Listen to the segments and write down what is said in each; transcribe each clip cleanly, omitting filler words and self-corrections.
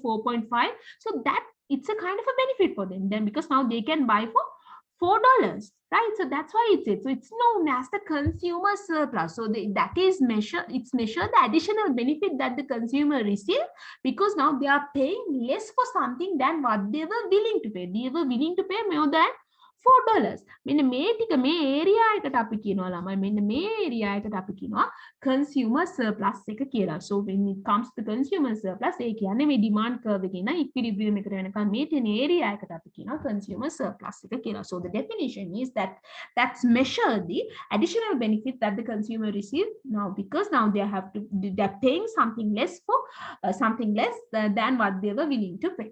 4.5. So that it's a kind of a benefit for them then, because now they can buy for $4, right? So that's why it's known as the consumer surplus. So that is measure, it's measure the additional benefit that the consumer receive, because now they are paying less for something than what they were willing to pay. They were willing to pay more than $4. මෙන්න මේ ටික මේ area එකට අපි කියනවා ළමයි, මෙන්න මේ area එකට අපි කියනවා consumer surplus එක කියලා. So when it comes to consumer surplus, ඒ කියන්නේ මේ demand curve එකේ ඉඳන් equilibrium එකට වෙනකන් මේ තියෙන area එකට අපි කියනවා consumer surplus එක කියලා. So the definition is that that's measure the additional benefit that the consumer receive now, because now they're paying something less for something less than what they were willing to pay.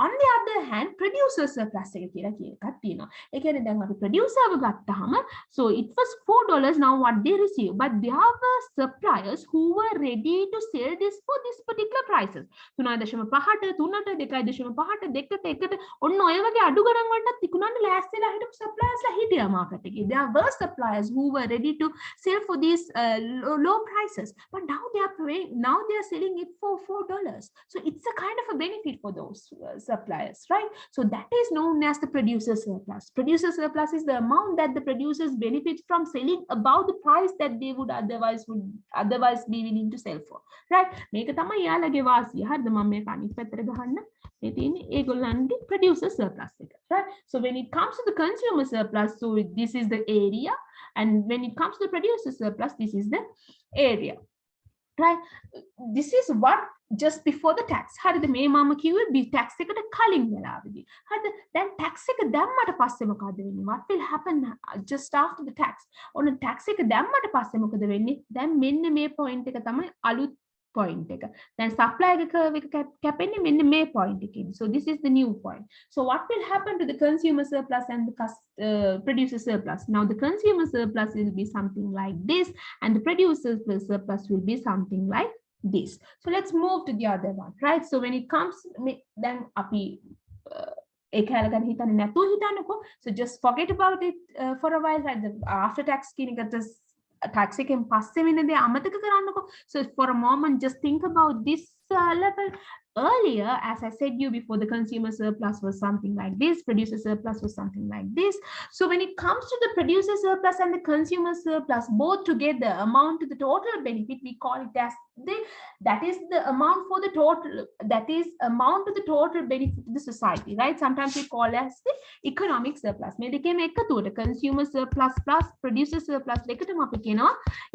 On the other hand, producer surplus එක කියලා එකක් තියෙනවා. ඒ කියන්නේ දැන් අපි producer ව ගත්තාම, so it was $4 now what they receive, but there were suppliers who were ready to sell this for this particular prices. 3.5ට 3ට 2.5ට 2ට 1ට ඔන්න ඔය වගේ අඩු ගණන් වලට තිකුණන්න ලෑස්තිලා හිටපු suppliersලා හිටියා market එකේ. There were suppliers who were ready to sell for these low prices, but now they are selling it for $4. So it's a kind of a benefit for those suppliers, right? So that is known as the producer surplus. Producer surplus is the amount that the producers benefit from selling above the price that they would otherwise be willing to sell for, right? මේක තමයි යාළගේ වාසිය. හරිද? මම මේක අනිත් පැත්තට ගහන්න. මේ තියෙන්නේ ඒගොල්ලන්ගේ producer surplus එක, right? So when it comes to the consumer surplus, so this is the area, and when it comes to the producer surplus, this is the area, right? This is what just before the tax. හරිද? මේ මම කිව්වේ tax එකට කලින් වෙලාවේදී. හරිද? දැන් tax එක දැම්මට පස්සේ මොකද වෙන්නේ? What will happen just after the tax? ඔන්න tax එක දැම්මට පස්සේ මොකද වෙන්නේ? දැන් මෙන්න මේ point එක තමයි අලුත් point එක. දැන් supply එක curve එක කැපෙන්නේ මෙන්න මේ point එකකින්. So this is the new point. So what will happen to the consumer surplus and the producer surplus? Now the consumer surplus will be something like this, and the producer surplus will be something like this. So let's move to the other one, right? So when it comes, then අපි ඒක හැලගෙන හිතන්නේ නැතුව හිතන්නකෝ. So just forget about it for a while, right? After tax කියන එකට tax එකෙන් පස්සේ වෙන දේ අමතක කරන්නකෝ. So for a moment just think about this level. Earlier, as I said you before, the consumer surplus was something like this, producer surplus was something like this. So when it comes to the producer surplus and the consumer surplus, both together amount to the total benefit, we call it as that is the amount for the total, that is amount to the total benefit to the society, right? Sometimes we call as the economic surplus. මේ දෙකේම එකතුවට consumer surplus plus producer surplus දෙකටම අපි කියනවා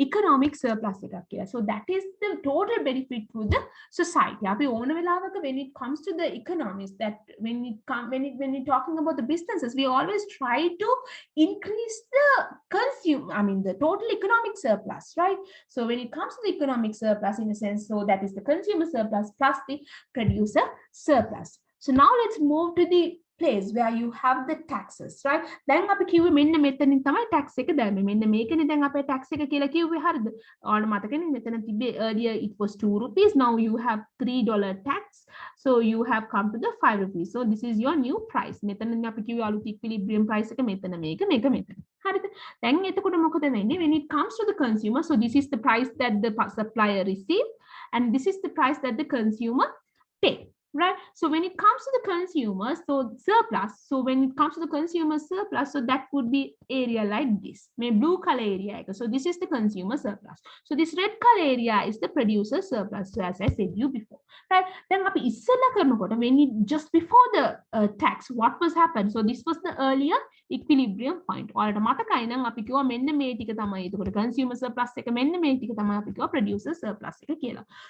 economic surplus එකක් කියලා. So that is the total benefit to the society. අපි ඕන වෙලාවක when it comes to the economics, that when we're talking about the businesses, we always try to increase the the total economic surplus, right? So when it comes to the economic surplus, in a sense, so that is the consumer surplus plus the producer surplus. So now let's move to the place where you have the taxes, right? දැන් අපි කිව්වේ මෙන්න මෙතනින් තමයි tax එක දැම්මේ. මෙන්න මේකනේ දැන් අපේ tax එක කියලා කිව්වේ. හරිද? ඔයාලට මතකනේ මෙතන තිබ්බේ earlier it was ₹2. Now you have $3 tax. So you have come to the ₹5. So this is your new price. මෙතනදී අපි කිව්වේ අලුත් equilibrium price එක මෙතන මේක මෙතන. හරිද? දැන් එතකොට මොකද වෙන්නේ? When it comes to the consumer, so this is the price that the supplier received, and this is the price that the consumer pay. Right? So when it comes to the consumer, so surplus, so when it comes to the consumer surplus, so that would be area like this. May blue color area. So this is the consumer surplus. So this red color area is the producer surplus. So as I said you before, right? Then when it just before the tax, what was happened? So this was the earlier equilibrium point. Or consumer surplus producer surplus.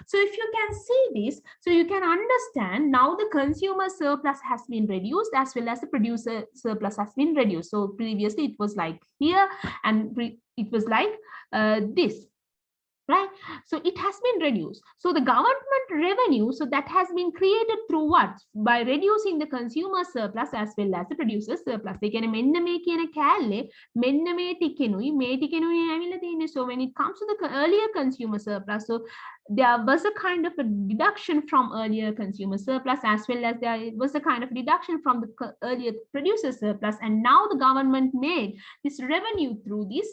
So if you can see this, so you can understand now the consumer surplus has been reduced as well as the producer surplus has been reduced. So previously it was like here, and it was like this, right? So it has been reduced. So the government revenue, so that has been created through what? By reducing the consumer surplus as well as the producer surplus. They can මෙන්න මේ කියන කෑල්ලේ මෙන්න මේ ටිකෙනුයි ඇවිල්ලා තියෙන්නේ. So when it comes to the earlier consumer surplus, so there was a kind of a deduction from earlier consumer surplus, as well as there was a kind of deduction from the earlier producer surplus, and now the government made this revenue through this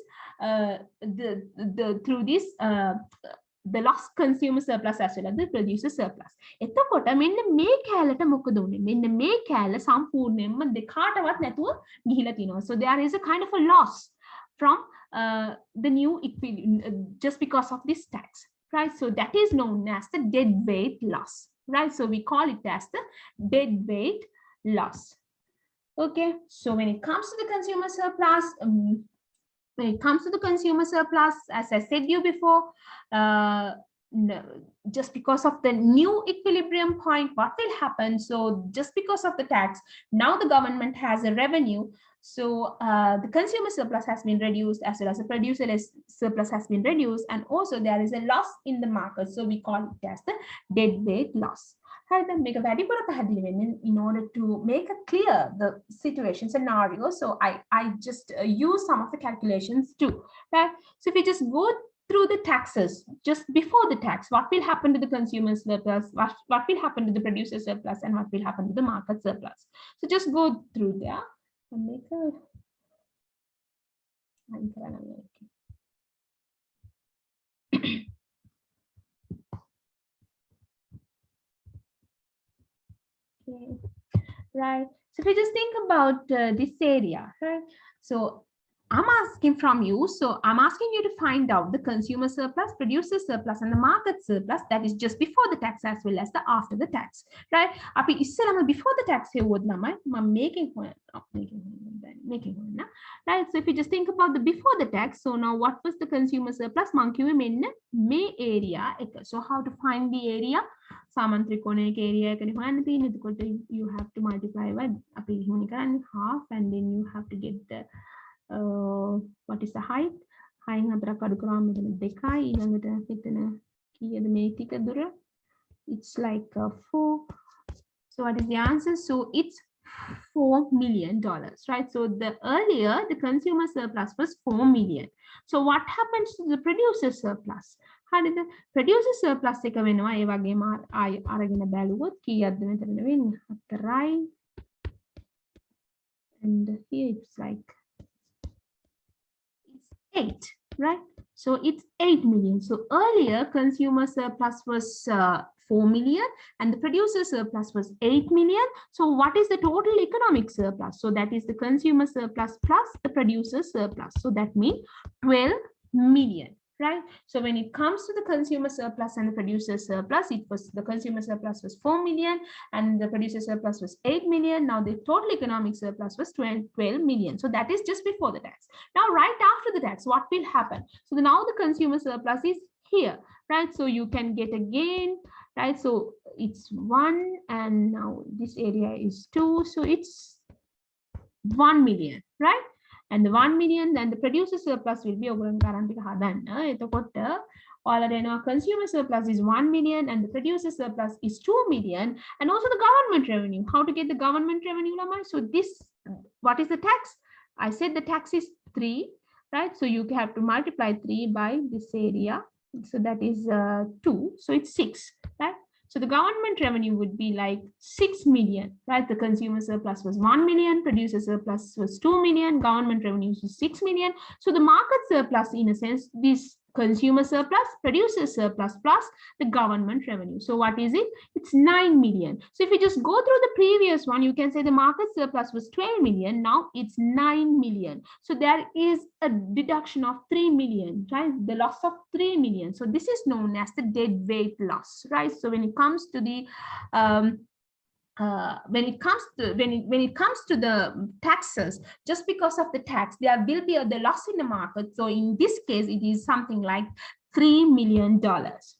the lost consumer surplus as well as the producer surplus. එතකොට මෙන්න මේ කැලට මොකද උනේ? මෙන්න මේ කැල සම්පූර්ණයෙන්ම දෙකාටවත් නැතුව ගිහිලා තිනවා. So there is a kind of a loss from the new just because of this tax, right? So that is known as the dead weight loss, right? So we call it as the dead weight loss. Okay, so when it comes to the consumer surplus, as I said you before, no, just because of the new equilibrium point, what will happen? So just because of the tax, now the government has a revenue. So the consumer surplus has been reduced as well as the producer surplus has been reduced, and also there is a loss in the market. So we call it as the dead weight loss. In order to make it clear the situation scenario, so I just use some of the calculations too, right? So if we just go through the taxes just before the tax, what will happen to the consumer surplus, what will happen to the producer surplus, and what will happen to the market surplus. So just go through there and make a okay, right? So if you just think about this area, right? So I'm asking from you, so I'm asking you to find out the consumer surplus, producer surplus, and the market surplus, that is just before the tax as well as the after the tax, right? Api issarama before the tax hewod lamai mama making right? So if you just think about the before the tax, so now what was the consumer surplus? Man kiwe menna me area එක. So how to find the area? සාමාන්‍ය ත්‍රිකෝණයක area එකනේ හොයන්න තියෙන්නේ. එතකොට you have to multiply by අපි එහෙම කරන්නේ half, and then you have to get the what is the height? හයින් හතරක් අඩු කරාම මෙතන 2යි, ඊළඟට මෙතන කීයද මේ ටික දුර? It's like 4. So what is the answer? So it's $4 million, right? So the earlier the consumer surplus was 4 million. So what happens to the producer surplus? How did the producer surplus එක වෙනවා? ඒ වගේම අරගෙන බැලුවොත් කීයක්ද මෙතන වෙන්නේ? 4යි, and here it's like 8, right? So it's 8 million. So earlier consumer surplus was 4 million and the producer surplus was 8 million. So what is the total economic surplus? So that is the consumer surplus plus the producer surplus. So that means 12 million. Right? So when it comes to the consumer surplus and the producer surplus, it was the consumer surplus was 4 million and the producer surplus was 8 million. Now the total economic surplus was 12 million. So that is just before the tax. Now right after the tax, what will happen? So now the consumer surplus is here, right? So you can get again, right? So it's 1 and now this area is 2. So it's 1 million, right? And the 1 million, then the producer surplus will be over and consumer surplus is 1 million and the producer surplus is 2 million, and also the government revenue. How to get the government revenue, Lama? So this, what is the tax? I said the tax is 3, right? So you have to multiply 3 by this area. So that is 2. So it's 6, right? So the government revenue would be like 6 million, right? The consumer surplus was 1 million, producer surplus was 2 million, government revenues was 6 million. So the market surplus, in a sense, this consumer surplus, producer surplus plus the government revenue. So what is it? It's 9 million. So if you just go through the previous one, you can say the market surplus was 12 million. Now it's 9 million. So there is a deduction of 3 million, right? The loss of 3 million. So this is known as the dead weight loss, right? So when it comes to the when it comes to the taxes, just because of the tax, there will be the loss in the market. So in this case, it is something like $3 million,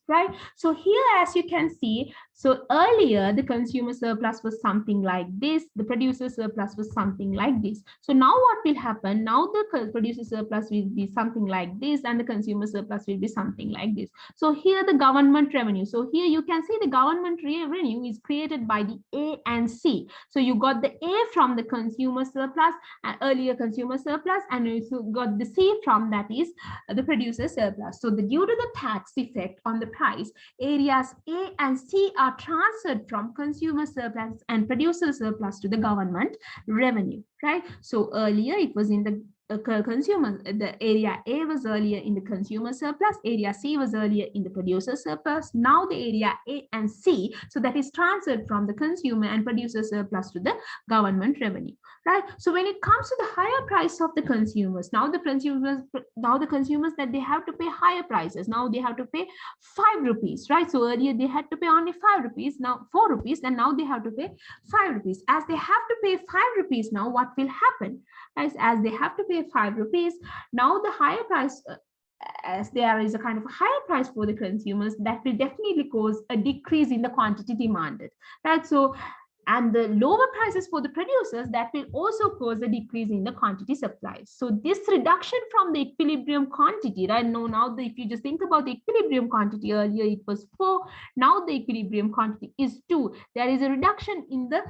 right? So here, as you can see, so earlier the consumer surplus was something like this, the producer surplus was something like this. So now what will happen? Now the producer surplus will be something like this and the consumer surplus will be something like this. So here the government revenue. So here you can see the government revenue is created by the A and C. So you got the A from the consumer surplus, earlier consumer surplus, and you got the C from, that is the producer surplus. So due to the tax effect on the price, areas A and C are transferred from consumer surplus and producer surplus to the government revenue, right? So earlier it was in the consumer, the area A was earlier in the consumer surplus, area C was earlier in the producer surplus. Now the area A and C, so that is transferred from the consumer and producer surplus to the government revenue, right? So when it comes to the higher price of the consumers, now the consumers that they have to pay higher prices. Now they have to pay 5 rupees, right? So earlier they had to pay only 5 rupees, now 4 rupees, and now they have to pay 5 rupees. As they have to pay 5 rupees, now what will happen? As they have to pay 5 rupees, now the higher price, as there is a kind of a higher price for the consumers, that will definitely cause a decrease in the quantity demanded, right? So and the lower prices for the producers, that will also cause a decrease in the quantity supply. So this reduction from the equilibrium quantity, right? Now if you just think about the equilibrium quantity, earlier it was 4, now the equilibrium quantity is 2. There is a reduction in the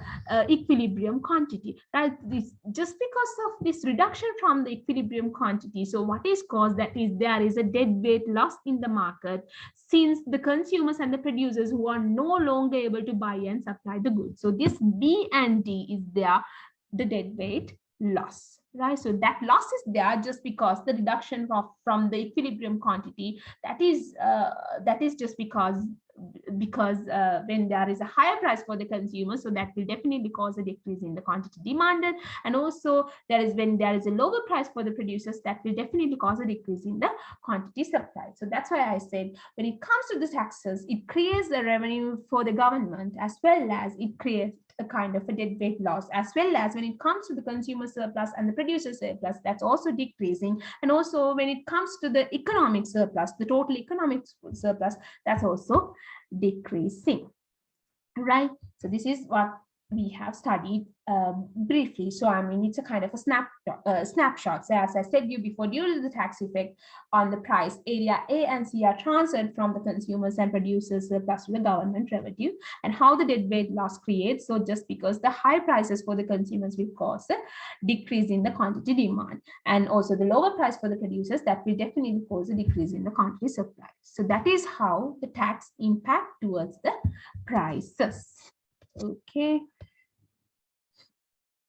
equilibrium quantity, right? This just because of this reduction from the equilibrium quantity. So what is caused, that is there is a dead weight loss in the market, since the consumers and the producers who are no longer able to buy and supply the goods. So this B and D is there, the dead weight loss, right? So that loss is there just because the reduction from the equilibrium quantity, that is just because when there is a higher price for the consumer, so that will definitely cause a decrease in the quantity demanded. And also when there is a lower price for the producers, that will definitely cause a decrease in the quantity supplied. So that's why I said, when it comes to the taxes, it creates a revenue for the government, as well as it creates a kind of a dead weight loss, as well as when it comes to the consumer surplus and the producer surplus, that's also decreasing. And also when it comes to the economic surplus, the total economic surplus, that's also decreasing, right? So this is what we have studied briefly. So I mean, it's a kind of a snapshot. So as I said you before, due to the tax effect on the price, area A and C are transferred from the consumers and producers surplus to the government revenue, and how the dead weight loss creates. So just because the high prices for the consumers will cause a decrease in the quantity demand, and also the lower price for the producers, that will definitely cause a decrease in the quantity supply. So that is how the tax impact towards the prices. Okay.